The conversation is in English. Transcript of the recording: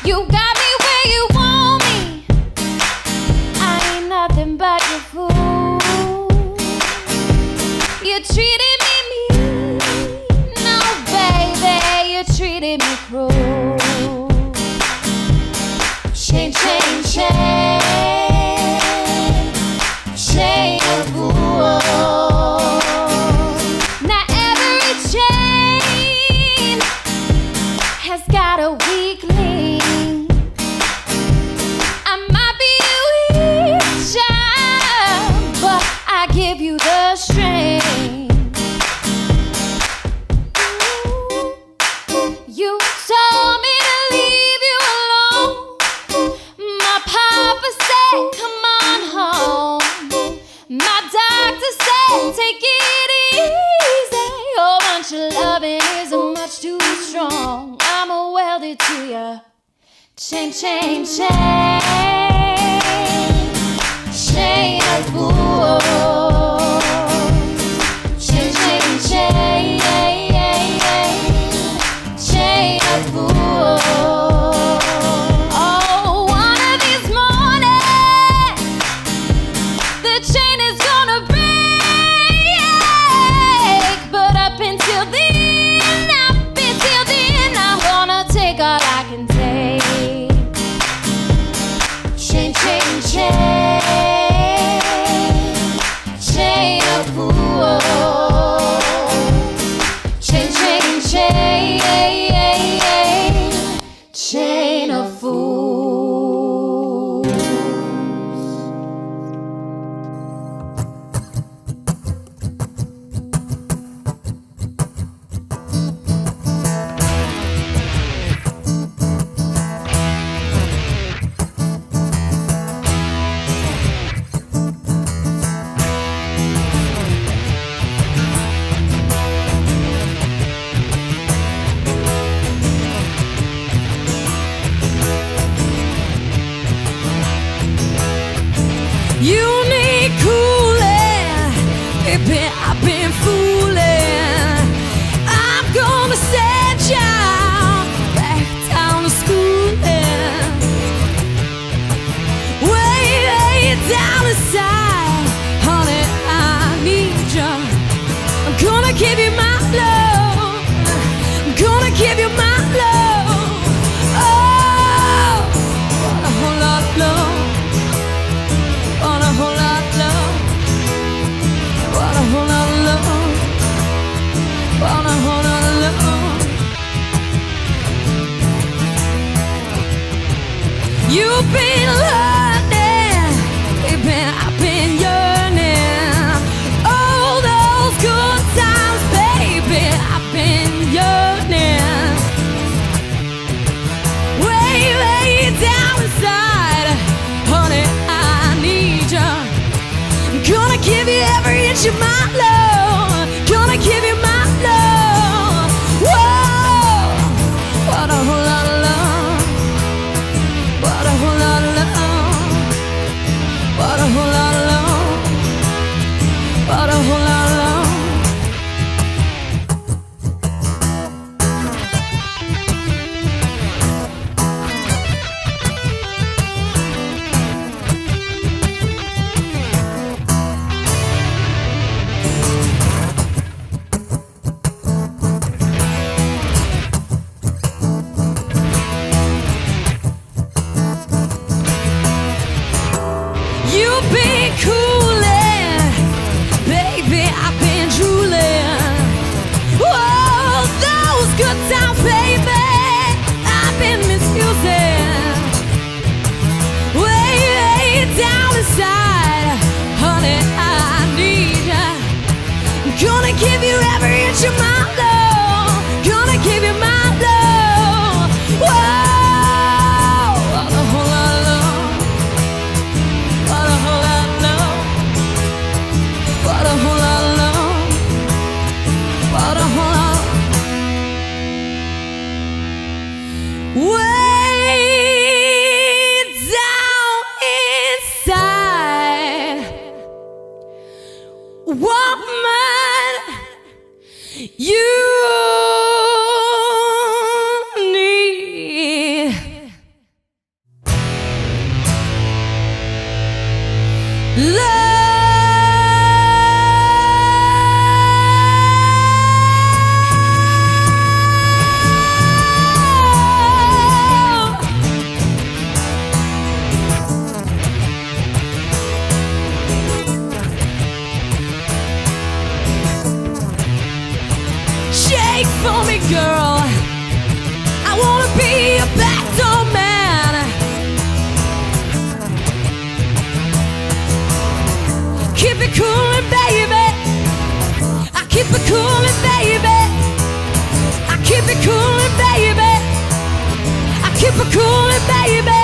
You got me where you want me. I ain't nothing but your fool. You treated me mean. No, baby, you treated me cruel. Chain, chain, chain, chain of wool. Now every chain has got a weak link. I might be a weak child, but I give you the strength. You told me to leave you alone. My papa said, come on home. My doctor said, take it easy. Oh, bunch of loving isn't much too strong. I'm a welded to ya. Chain, chain, chain, chain of wool. Chain, chain, chain, chain of wool. Oh, one of these mornings, the chain is gonna break. But up until then, I'm gonna take all I can take. Chain, chain, chain, chain of wool. Chain, chain, chain, chain of fools. You need cooling, baby, I've been fooling. I'm gonna send you back down to schooling. Way down inside, honey, I need you. I'm gonna give you my love. I'm gonna give you my love. Oh, what a whole lot of love. What a whole lot of love. What a whole lot of love. What a whole lot of love. You've been learning, baby, I've been yearning. All those good times, baby, I've been yearning. Way down inside, honey, I need you. I'm gonna give you every inch of my love. Gonna give you my love. Whoa, what a whole lot of love. What a whole lot of love. Shake for me, girl. I wanna be a backdoor man. Keep it coolin', baby. I keep it coolin', baby. I keep it coolin', baby. I keep it coolin', baby.